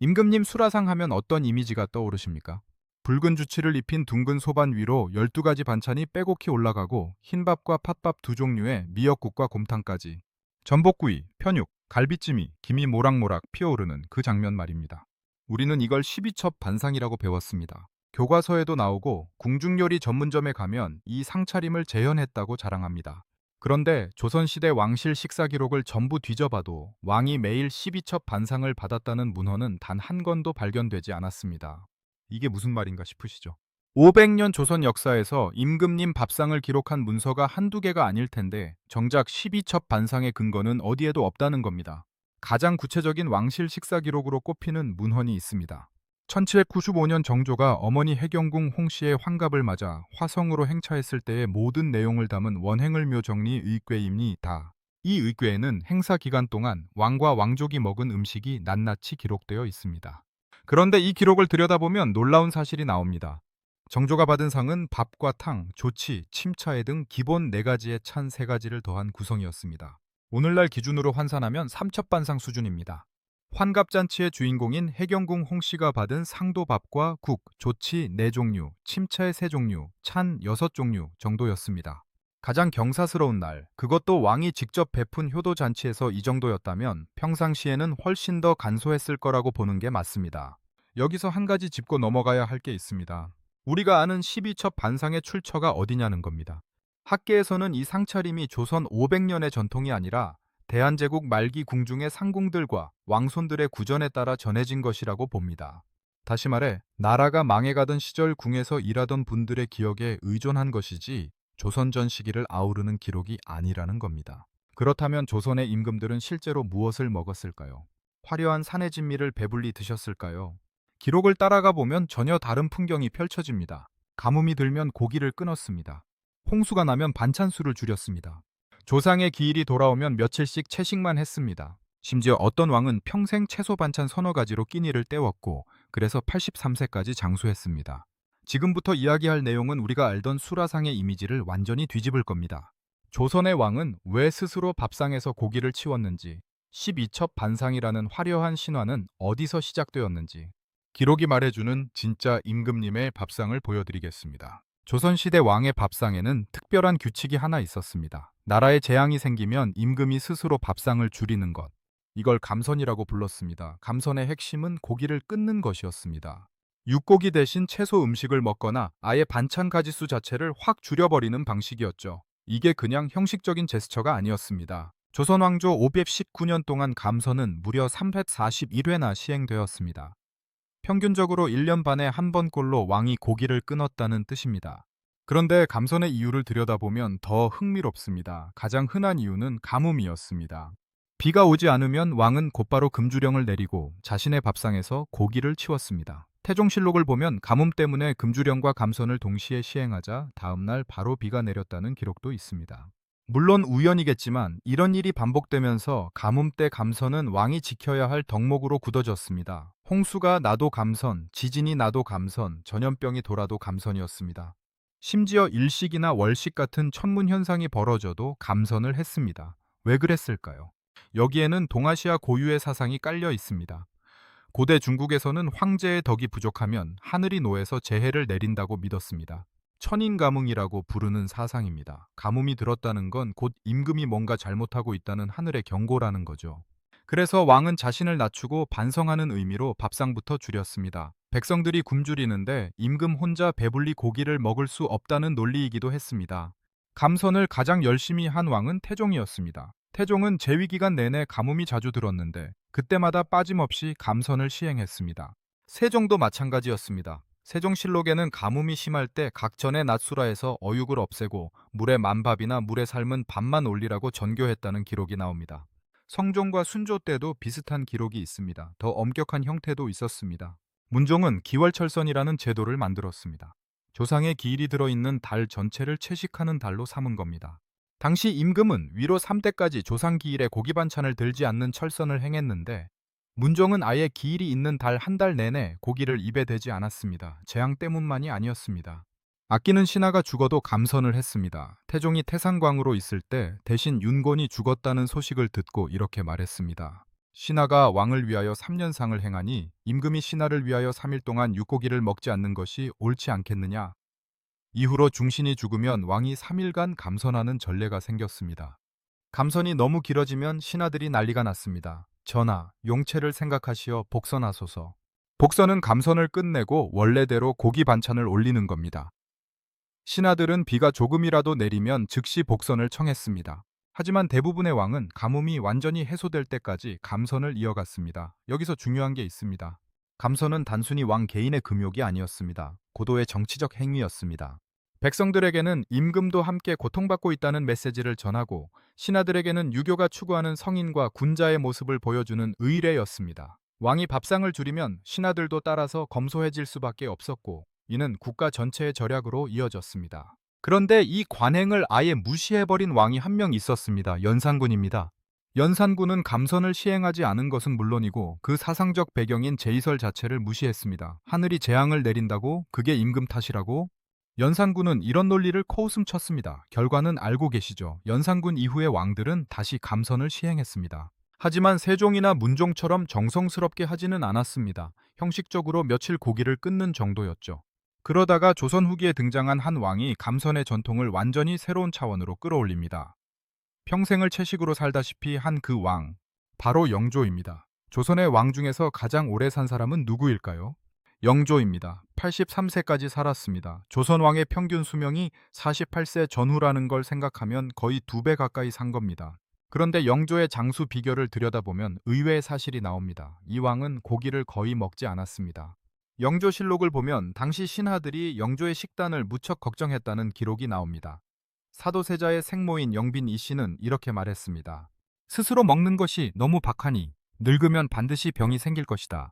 임금님 수라상 하면 어떤 이미지가 떠오르십니까? 붉은 주치를 입힌 둥근 소반 위로 12가지 반찬이 빼곡히 올라가고 흰밥과 팥밥 두 종류에 미역국과 곰탕까지 전복구이, 편육, 갈비찜이 김이 모락모락 피어오르는 그 장면 말입니다. 우리는 이걸 12첩 반상이라고 배웠습니다. 교과서에도 나오고 궁중요리 전문점에 가면 이 상차림을 재현했다고 자랑합니다. 그런데 조선시대 왕실 식사 기록을 전부 뒤져봐도 왕이 매일 12첩 반상을 받았다는 문헌은 단 한 건도 발견되지 않았습니다. 이게 무슨 말인가 싶으시죠? 500년 조선 역사에서 임금님 밥상을 기록한 문서가 한두 개가 아닐 텐데 정작 12첩 반상의 근거는 어디에도 없다는 겁니다. 가장 구체적인 왕실 식사 기록으로 꼽히는 문헌이 있습니다. 1795년 정조가 어머니 해경궁 홍씨의 환갑을 맞아 화성으로 행차했을 때의 모든 내용을 담은 원행을묘 정리 의궤입니다. 이 의궤에는 행사 기간 동안 왕과 왕족이 먹은 음식이 낱낱이 기록되어 있습니다. 그런데 이 기록을 들여다보면 놀라운 사실이 나옵니다. 정조가 받은 상은 밥과 탕, 조치, 침차회 등 기본 4가지에 찬 3가지를 더한 구성이었습니다. 오늘날 기준으로 환산하면 삼첩반상 수준입니다. 환갑잔치의 주인공인 해경궁 홍씨가 받은 상도 밥과 국, 조치 4종류, 침차회 3종류, 찬 6종류 정도였습니다. 가장 경사스러운 날, 그것도 왕이 직접 베푼 효도잔치에서 이 정도였다면 평상시에는 훨씬 더 간소했을 거라고 보는 게 맞습니다. 여기서 한 가지 짚고 넘어가야 할 게 있습니다. 우리가 아는 12첩 반상의 출처가 어디냐는 겁니다. 학계에서는 이 상차림이 조선 500년의 전통이 아니라 대한제국 말기 궁중의 상궁들과 왕손들의 구전에 따라 전해진 것이라고 봅니다. 다시 말해 나라가 망해가던 시절 궁에서 일하던 분들의 기억에 의존한 것이지 조선 전 시기를 아우르는 기록이 아니라는 겁니다. 그렇다면 조선의 임금들은 실제로 무엇을 먹었을까요? 화려한 산의 진미를 배불리 드셨을까요? 기록을 따라가 보면 전혀 다른 풍경이 펼쳐집니다. 가뭄이 들면 고기를 끊었습니다. 홍수가 나면 반찬수를 줄였습니다. 조상의 기일이 돌아오면 며칠씩 채식만 했습니다. 심지어 어떤 왕은 평생 채소 반찬 서너 가지로 끼니를 때웠고 그래서 83세까지 장수했습니다. 지금부터 이야기할 내용은 우리가 알던 수라상의 이미지를 완전히 뒤집을 겁니다. 조선의 왕은 왜 스스로 밥상에서 고기를 치웠는지, 12첩 반상이라는 화려한 신화는 어디서 시작되었는지, 기록이 말해주는 진짜 임금님의 밥상을 보여드리겠습니다. 조선시대 왕의 밥상에는 특별한 규칙이 하나 있었습니다. 나라에 재앙이 생기면 임금이 스스로 밥상을 줄이는 것. 이걸 감선이라고 불렀습니다. 감선의 핵심은 고기를 끊는 것이었습니다. 육고기 대신 채소 음식을 먹거나 아예 반찬 가지수 자체를 확 줄여버리는 방식이었죠. 이게 그냥 형식적인 제스처가 아니었습니다. 조선 왕조 519년 동안 감선은 무려 341회나 시행되었습니다. 평균적으로 1년 반에 한 번꼴로 왕이 고기를 끊었다는 뜻입니다. 그런데 감선의 이유를 들여다보면 더 흥미롭습니다. 가장 흔한 이유는 가뭄이었습니다. 비가 오지 않으면 왕은 곧바로 금주령을 내리고 자신의 밥상에서 고기를 치웠습니다. 태종실록을 보면 가뭄 때문에 금주령과 감선을 동시에 시행하자 다음날 바로 비가 내렸다는 기록도 있습니다. 물론 우연이겠지만 이런 일이 반복되면서 가뭄 때 감선은 왕이 지켜야 할 덕목으로 굳어졌습니다. 홍수가 나도 감선, 지진이 나도 감선, 전염병이 돌아도 감선이었습니다. 심지어 일식이나 월식 같은 천문 현상이 벌어져도 감선을 했습니다. 왜 그랬을까요? 여기에는 동아시아 고유의 사상이 깔려 있습니다. 고대 중국에서는 황제의 덕이 부족하면 하늘이 노해서 재해를 내린다고 믿었습니다. 천인가뭉이라고 부르는 사상입니다. 가뭄이 들었다는 건 곧 임금이 뭔가 잘못하고 있다는 하늘의 경고라는 거죠. 그래서 왕은 자신을 낮추고 반성하는 의미로 밥상부터 줄였습니다. 백성들이 굶주리는데 임금 혼자 배불리 고기를 먹을 수 없다는 논리이기도 했습니다. 감선을 가장 열심히 한 왕은 태종이었습니다. 태종은 재위기간 내내 가뭄이 자주 들었는데 그때마다 빠짐없이 감선을 시행했습니다. 세종도 마찬가지였습니다. 세종실록에는 가뭄이 심할 때 각전의 낮수라에서 어육을 없애고 물에 만밥이나 물에 삶은 밥만 올리라고 전교했다는 기록이 나옵니다. 성종과 순조 때도 비슷한 기록이 있습니다. 더 엄격한 형태도 있었습니다. 문종은 기월철선이라는 제도를 만들었습니다. 조상의 기일이 들어있는 달 전체를 채식하는 달로 삼은 겁니다. 당시 임금은 위로 3대까지 조상 기일에 고기 반찬을 들지 않는 철선을 행했는데 문종은 아예 기일이 있는 달 한 달 내내 고기를 입에 대지 않았습니다. 재앙 때문만이 아니었습니다. 아끼는 신하가 죽어도 감선을 했습니다. 태종이 태상광으로 있을 때 대신 윤곤이 죽었다는 소식을 듣고 이렇게 말했습니다. 신하가 왕을 위하여 3년상을 행하니 임금이 신하를 위하여 3일 동안 육고기를 먹지 않는 것이 옳지 않겠느냐. 이후로 중신이 죽으면 왕이 3일간 감선하는 전례가 생겼습니다. 감선이 너무 길어지면 신하들이 난리가 났습니다. 전하, 용체를 생각하시어 복선하소서. 복선은 감선을 끝내고 원래대로 고기 반찬을 올리는 겁니다. 신하들은 비가 조금이라도 내리면 즉시 복선을 청했습니다. 하지만 대부분의 왕은 가뭄이 완전히 해소될 때까지 감선을 이어갔습니다. 여기서 중요한 게 있습니다. 감선은 단순히 왕 개인의 금욕이 아니었습니다. 고도의 정치적 행위였습니다. 백성들에게는 임금도 함께 고통받고 있다는 메시지를 전하고 신하들에게는 유교가 추구하는 성인과 군자의 모습을 보여주는 의례였습니다. 왕이 밥상을 줄이면 신하들도 따라서 검소해질 수밖에 없었고 이는 국가 전체의 절약으로 이어졌습니다. 그런데 이 관행을 아예 무시해버린 왕이 한 명 있었습니다. 연산군입니다. 연산군은 감선을 시행하지 않은 것은 물론이고 그 사상적 배경인 제의설 자체를 무시했습니다. 하늘이 재앙을 내린다고? 그게 임금 탓이라고? 연산군은 이런 논리를 코웃음 쳤습니다. 결과는 알고 계시죠. 연산군 이후의 왕들은 다시 감선을 시행했습니다. 하지만 세종이나 문종처럼 정성스럽게 하지는 않았습니다. 형식적으로 며칠 고기를 끊는 정도였죠. 그러다가 조선 후기에 등장한 한 왕이 감선의 전통을 완전히 새로운 차원으로 끌어올립니다. 평생을 채식으로 살다시피 한 그 왕, 바로 영조입니다. 조선의 왕 중에서 가장 오래 산 사람은 누구일까요? 영조입니다. 83세까지 살았습니다. 조선 왕의 평균 수명이 48세 전후라는 걸 생각하면 거의 2배 가까이 산 겁니다. 그런데 영조의 장수 비결을 들여다보면 의외의 사실이 나옵니다. 이 왕은 고기를 거의 먹지 않았습니다. 영조실록을 보면 당시 신하들이 영조의 식단을 무척 걱정했다는 기록이 나옵니다. 사도세자의 생모인 영빈 이 씨는 이렇게 말했습니다. 스스로 먹는 것이 너무 박하니 늙으면 반드시 병이 생길 것이다.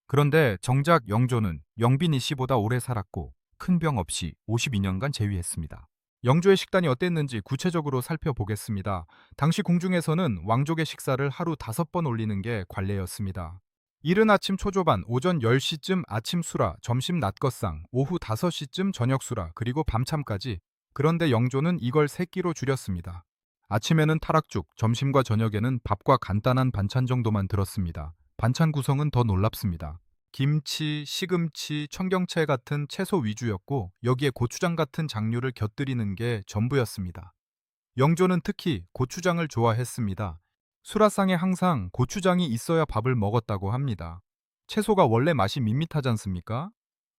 그런데 정작 영조는 영빈 이 씨보다 오래 살았고 큰 병 없이 52년간 재위했습니다. 영조의 식단이 어땠는지 구체적으로 살펴보겠습니다. 당시 궁중에서는 왕족의 식사를 하루 5번 올리는 게 관례였습니다. 이른 아침 초조반, 오전 10시쯤 아침 수라, 점심 낮것상, 오후 5시쯤 저녁 수라, 그리고 밤참까지. 그런데 영조는 이걸 3끼로 줄였습니다. 아침에는 타락죽, 점심과 저녁에는 밥과 간단한 반찬 정도만 들었습니다. 반찬 구성은 더 놀랍습니다. 김치, 시금치, 청경채 같은 채소 위주였고 여기에 고추장 같은 장류를 곁들이는 게 전부였습니다. 영조는 특히 고추장을 좋아했습니다. 수라상에 항상 고추장이 있어야 밥을 먹었다고 합니다. 채소가 원래 맛이 밋밋하지 않습니까?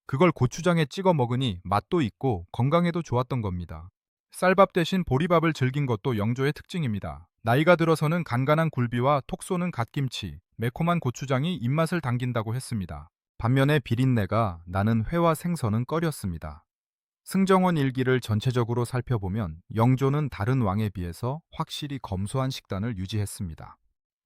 그걸 고추장에 찍어 먹으니 맛도 있고 건강에도 좋았던 겁니다. 쌀밥 대신 보리밥을 즐긴 것도 영조의 특징입니다. 나이가 들어서는 간간한 굴비와 톡 쏘는 갓김치, 매콤한 고추장이 입맛을 당긴다고 했습니다. 반면에 비린내가 나는 회와 생선은 꺼렸습니다. 승정원 일기를 전체적으로 살펴보면 영조는 다른 왕에 비해서 확실히 검소한 식단을 유지했습니다.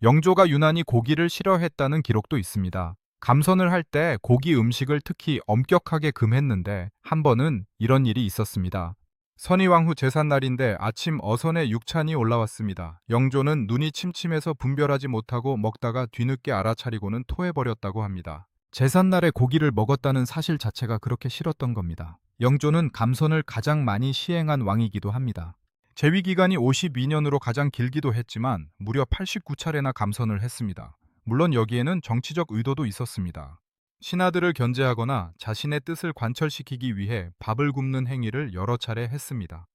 영조가 유난히 고기를 싫어했다는 기록도 있습니다. 감선을 할 때 고기 음식을 특히 엄격하게 금했는데 한 번은 이런 일이 있었습니다. 선의왕 후 제삿날인데 아침 어선에 육찬이 올라왔습니다. 영조는 눈이 침침해서 분별하지 못하고 먹다가 뒤늦게 알아차리고는 토해버렸다고 합니다. 제삿날에 고기를 먹었다는 사실 자체가 그렇게 싫었던 겁니다. 영조는 감선을 가장 많이 시행한 왕이기도 합니다. 재위 기간이 52년으로 가장 길기도 했지만 무려 89차례나 감선을 했습니다. 물론 여기에는 정치적 의도도 있었습니다. 신하들을 견제하거나 자신의 뜻을 관철시키기 위해 밥을 굽는 행위를 여러 차례 했습니다.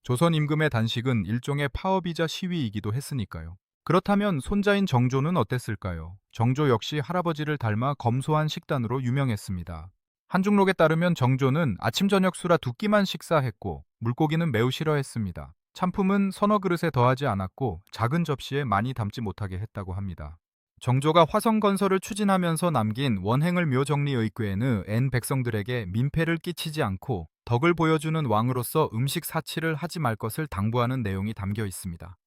조선 임금의 단식은 일종의 파업이자 시위이기도 했으니까요. 그렇다면 손자인 정조는 어땠을까요? 정조 역시 할아버지를 닮아 검소한 식단으로 유명했습니다. 한중록에 따르면 정조는 아침 저녁 수라 2끼만 식사했고 물고기는 매우 싫어했습니다. 찬품은 서너 그릇에 더하지 않았고 작은 접시에 많이 담지 못하게 했다고 합니다. 정조가 화성건설을 추진하면서 남긴 원행을 묘정리의궤에는 엔 백성들에게 민폐를 끼치지 않고 덕을 보여주는 왕으로서 음식 사치를 하지 말 것을 당부하는 내용이 담겨 있습니다.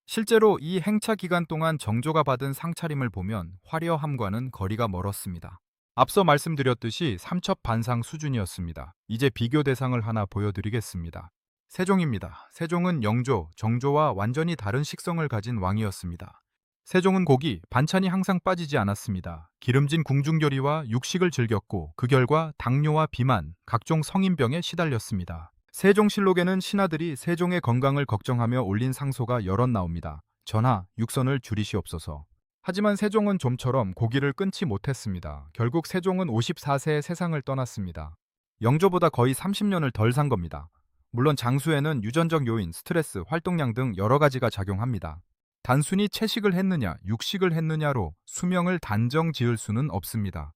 실제로 이 행차 기간 동안 정조가 받은 상차림을 보면 화려함과는 거리가 멀었습니다. 앞서 말씀드렸듯이 삼첩반상 수준이었습니다. 이제 비교 대상을 하나 보여드리겠습니다. 세종입니다. 세종은 영조, 정조와 완전히 다른 식성을 가진 왕이었습니다. 세종은 고기, 반찬이 항상 빠지지 않았습니다. 기름진 궁중요리와 육식을 즐겼고 그 결과 당뇨와 비만, 각종 성인병에 시달렸습니다. 세종실록에는 신하들이 세종의 건강을 걱정하며 올린 상소가 여럿 나옵니다. 전하, 육선을 줄이시옵소서. 하지만 세종은 좀처럼 고기를 끊지 못했습니다. 결국 세종은 54세에 세상을 떠났습니다. 영조보다 거의 30년을 덜 산 겁니다. 물론 장수에는 유전적 요인, 스트레스, 활동량 등 여러 가지가 작용합니다. 단순히 채식을 했느냐, 육식을 했느냐로 수명을 단정 지을 수는 없습니다.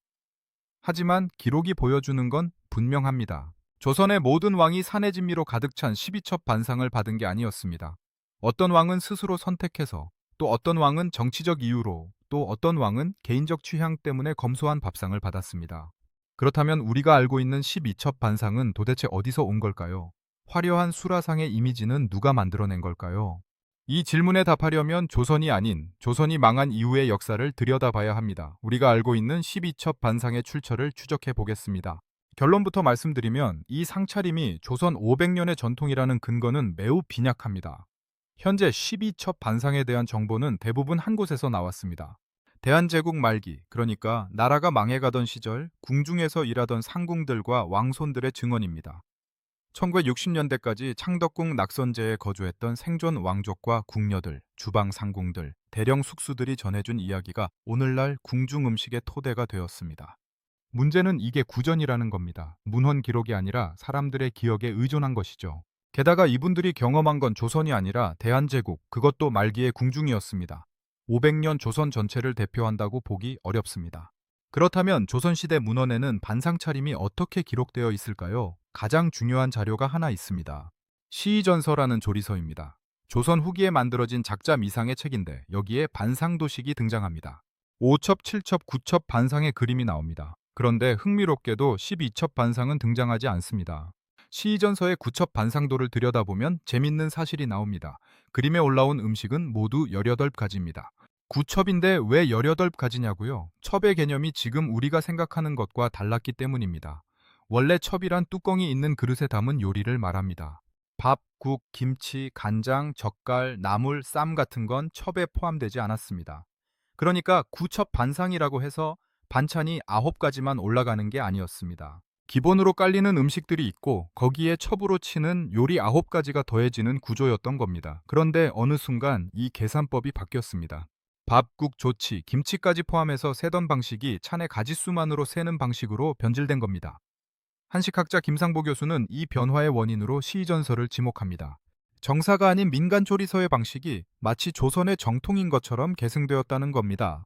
하지만 기록이 보여주는 건 분명합니다. 조선의 모든 왕이 산의 진미로 가득 찬 12첩 반상을 받은 게 아니었습니다. 어떤 왕은 스스로 선택해서, 또 어떤 왕은 정치적 이유로, 또 어떤 왕은 개인적 취향 때문에 검소한 밥상을 받았습니다. 그렇다면 우리가 알고 있는 12첩 반상은 도대체 어디서 온 걸까요? 화려한 수라상의 이미지는 누가 만들어낸 걸까요? 이 질문에 답하려면 조선이 아닌 조선이 망한 이후의 역사를 들여다봐야 합니다. 우리가 알고 있는 12첩 반상의 출처를 추적해 보겠습니다. 결론부터 말씀드리면 이 상차림이 조선 500년의 전통이라는 근거는 매우 빈약합니다. 현재 12첩 반상에 대한 정보는 대부분 한 곳에서 나왔습니다. 대한제국 말기, 그러니까 나라가 망해가던 시절 궁중에서 일하던 상궁들과 왕손들의 증언입니다. 1960년대까지 창덕궁 낙선제에 거주했던 생존 왕족과 궁녀들, 주방 상궁들, 대령 숙수들이 전해준 이야기가 오늘날 궁중 음식의 토대가 되었습니다. 문제는 이게 구전이라는 겁니다. 문헌 기록이 아니라 사람들의 기억에 의존한 것이죠. 게다가 이분들이 경험한 건 조선이 아니라 대한제국, 그것도 말기의 궁중이었습니다. 500년 조선 전체를 대표한다고 보기 어렵습니다. 그렇다면 조선시대 문헌에는 반상 차림이 어떻게 기록되어 있을까요? 가장 중요한 자료가 하나 있습니다. 시의전서라는 조리서입니다. 조선 후기에 만들어진 작자 미상의 책인데 여기에 반상도식이 등장합니다. 5첩, 7첩, 9첩 반상의 그림이 나옵니다. 그런데 흥미롭게도 12첩 반상은 등장하지 않습니다. 시의전서의 9첩 반상도를 들여다보면 재밌는 사실이 나옵니다. 그림에 올라온 음식은 모두 18가지입니다. 9첩인데 왜 18가지냐고요? 첩의 개념이 지금 우리가 생각하는 것과 달랐기 때문입니다. 원래 첩이란 뚜껑이 있는 그릇에 담은 요리를 말합니다. 밥, 국, 김치, 간장, 젓갈, 나물, 쌈 같은 건 첩에 포함되지 않았습니다. 그러니까 9첩 반상이라고 해서 반찬이 9가지만 올라가는 게 아니었습니다. 기본으로 깔리는 음식들이 있고 거기에 첩으로 치는 요리 9가지가 더해지는 구조였던 겁니다. 그런데 어느 순간 이 계산법이 바뀌었습니다. 밥, 국, 조치, 김치까지 포함해서 세던 방식이 찬의 가짓수만으로 세는 방식으로 변질된 겁니다. 한식학자 김상보 교수는 이 변화의 원인으로 시의전서를 지목합니다. 정사가 아닌 민간 조리서의 방식이 마치 조선의 정통인 것처럼 계승되었다는 겁니다.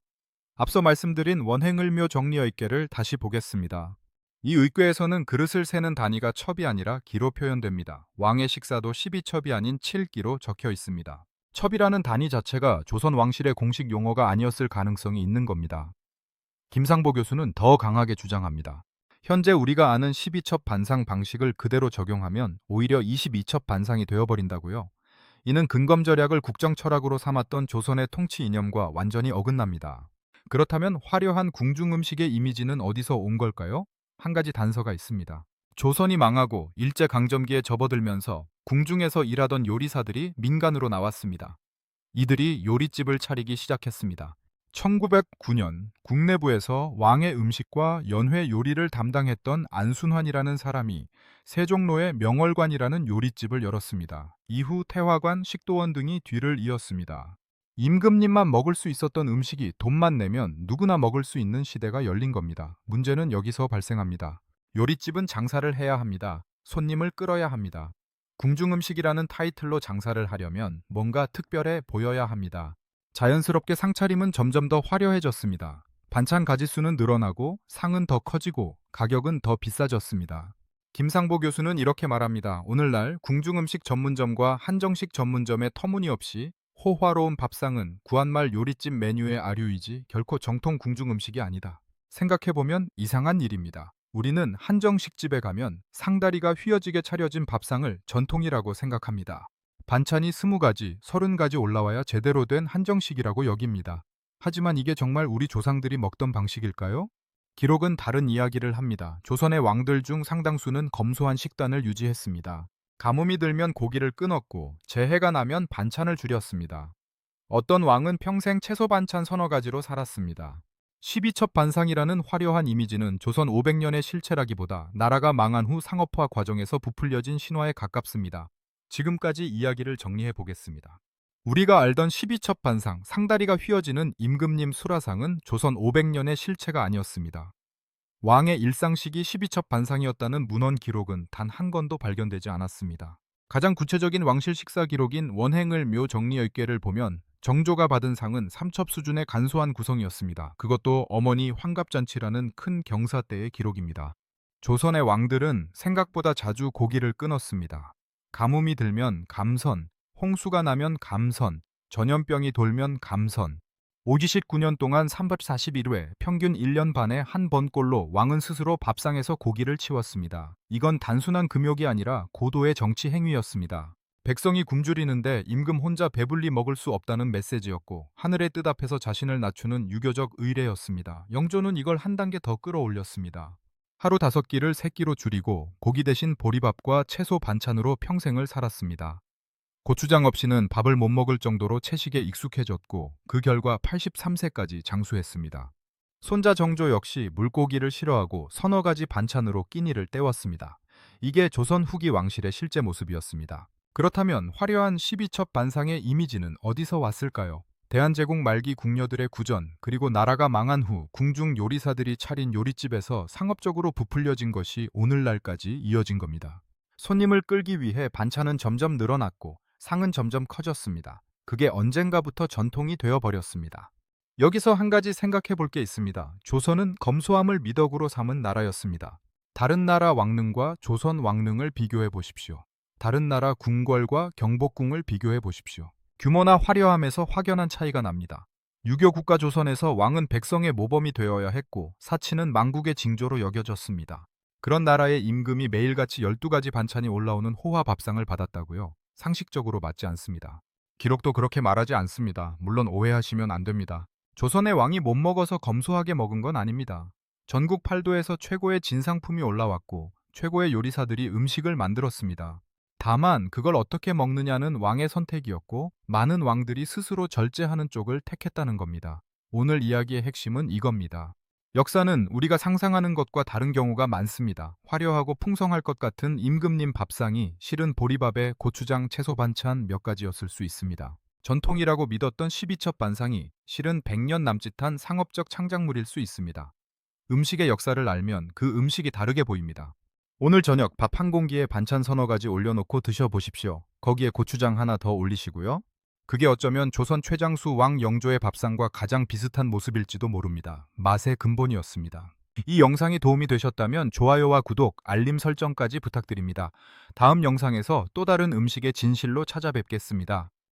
앞서 말씀드린 원행을묘 정리의궤를 다시 보겠습니다. 이 의궤에서는 그릇을 세는 단위가 첩이 아니라 기로 표현됩니다. 왕의 식사도 12첩이 아닌 7기로 적혀 있습니다. 첩이라는 단위 자체가 조선 왕실의 공식 용어가 아니었을 가능성이 있는 겁니다. 김상보 교수는 더 강하게 주장합니다. 현재 우리가 아는 12첩 반상 방식을 그대로 적용하면 오히려 22첩 반상이 되어버린다고요. 이는 근검절약을 국정철학으로 삼았던 조선의 통치 이념과 완전히 어긋납니다. 그렇다면 화려한 궁중 음식의 이미지는 어디서 온 걸까요? 한 가지 단서가 있습니다. 조선이 망하고 일제강점기에 접어들면서 궁중에서 일하던 요리사들이 민간으로 나왔습니다. 이들이 요리집을 차리기 시작했습니다. 1909년 국내부에서 왕의 음식과 연회 요리를 담당했던 안순환이라는 사람이 세종로의 명월관이라는 요리집을 열었습니다. 이후 태화관, 식도원 등이 뒤를 이었습니다. 임금님만 먹을 수 있었던 음식이 돈만 내면 누구나 먹을 수 있는 시대가 열린 겁니다. 문제는 여기서 발생합니다. 요리집은 장사를 해야 합니다. 손님을 끌어야 합니다. 궁중음식이라는 타이틀로 장사를 하려면 뭔가 특별해 보여야 합니다. 자연스럽게 상차림은 점점 더 화려해졌습니다. 반찬 가짓수는 늘어나고 상은 더 커지고 가격은 더 비싸졌습니다. 김상보 교수는 이렇게 말합니다. 오늘날 궁중음식 전문점과 한정식 전문점의 터무니없이 호화로운 밥상은 구한말 요리집 메뉴의 아류이지 결코 정통 궁중음식이 아니다. 생각해보면 이상한 일입니다. 우리는 한정식집에 가면 상다리가 휘어지게 차려진 밥상을 전통이라고 생각합니다. 반찬이 20가지, 30가지 올라와야 제대로 된 한정식이라고 여깁니다. 하지만 이게 정말 우리 조상들이 먹던 방식일까요? 기록은 다른 이야기를 합니다. 조선의 왕들 중 상당수는 검소한 식단을 유지했습니다. 가뭄이 들면 고기를 끊었고 재해가 나면 반찬을 줄였습니다. 어떤 왕은 평생 채소 반찬 서너 가지로 살았습니다. 12첩 반상이라는 화려한 이미지는 조선 500년의 실체라기보다 나라가 망한 후 상업화 과정에서 부풀려진 신화에 가깝습니다. 지금까지 이야기를 정리해 보겠습니다. 우리가 알던 12첩 반상, 상다리가 휘어지는 임금님 수라상은 조선 500년의 실체가 아니었습니다. 왕의 일상식이 12첩 반상이었다는 문헌 기록은 단 한 건도 발견되지 않았습니다. 가장 구체적인 왕실 식사 기록인 원행을 묘 정리열궤를 보면 정조가 받은 상은 3첩 수준의 간소한 구성이었습니다. 그것도 어머니 환갑잔치라는 큰 경사 때의 기록입니다. 조선의 왕들은 생각보다 자주 고기를 끊었습니다. 가뭄이 들면 감선, 홍수가 나면 감선, 전염병이 돌면 감선. 오지식 9년 동안 341회, 평균 1년 반에 한 번꼴로 왕은 스스로 밥상에서 고기를 치웠습니다. 이건 단순한 금욕이 아니라 고도의 정치 행위였습니다. 백성이 굶주리는데 임금 혼자 배불리 먹을 수 없다는 메시지였고, 하늘의 뜻 앞에서 자신을 낮추는 유교적 의례였습니다. 영조는 이걸 한 단계 더 끌어올렸습니다. 하루 5끼를 3끼로 줄이고 고기 대신 보리밥과 채소 반찬으로 평생을 살았습니다. 고추장 없이는 밥을 못 먹을 정도로 채식에 익숙해졌고 그 결과 83세까지 장수했습니다. 손자 정조 역시 물고기를 싫어하고 서너 가지 반찬으로 끼니를 때웠습니다. 이게 조선 후기 왕실의 실제 모습이었습니다. 그렇다면 화려한 12첩 반상의 이미지는 어디서 왔을까요? 대한제국 말기 궁녀들의 구전, 그리고 나라가 망한 후 궁중 요리사들이 차린 요리집에서 상업적으로 부풀려진 것이 오늘날까지 이어진 겁니다. 손님을 끌기 위해 반찬은 점점 늘어났고 상은 점점 커졌습니다. 그게 언젠가부터 전통이 되어버렸습니다. 여기서 한 가지 생각해 볼 게 있습니다. 조선은 검소함을 미덕으로 삼은 나라였습니다. 다른 나라 왕릉과 조선 왕릉을 비교해 보십시오. 다른 나라 궁궐과 경복궁을 비교해 보십시오. 규모나 화려함에서 확연한 차이가 납니다. 유교 국가 조선에서 왕은 백성의 모범이 되어야 했고 사치는 망국의 징조로 여겨졌습니다. 그런 나라의 임금이 매일같이 12가지 반찬이 올라오는 호화 밥상을 받았다고요? 상식적으로 맞지 않습니다. 기록도 그렇게 말하지 않습니다. 물론 오해하시면 안 됩니다. 조선의 왕이 못 먹어서 검소하게 먹은 건 아닙니다. 전국 팔도에서 최고의 진상품이 올라왔고 최고의 요리사들이 음식을 만들었습니다. 다만 그걸 어떻게 먹느냐는 왕의 선택이었고 많은 왕들이 스스로 절제하는 쪽을 택했다는 겁니다. 오늘 이야기의 핵심은 이겁니다. 역사는 우리가 상상하는 것과 다른 경우가 많습니다. 화려하고 풍성할 것 같은 임금님 밥상이 실은 보리밥에 고추장, 채소 반찬 몇 가지였을 수 있습니다. 전통이라고 믿었던 12첩 반상이 실은 100년 남짓한 상업적 창작물일 수 있습니다. 음식의 역사를 알면 그 음식이 다르게 보입니다. 오늘 저녁 밥 한 공기에 반찬 서너 가지 올려놓고 드셔보십시오. 거기에 고추장 하나 더 올리시고요. 그게 어쩌면 조선 최장수 왕 영조의 밥상과 가장 비슷한 모습일지도 모릅니다. 맛의 근본이었습니다. 이 영상이 도움이 되셨다면 좋아요와 구독, 알림 설정까지 부탁드립니다. 다음 영상에서 또 다른 음식의 진실로 찾아뵙겠습니다.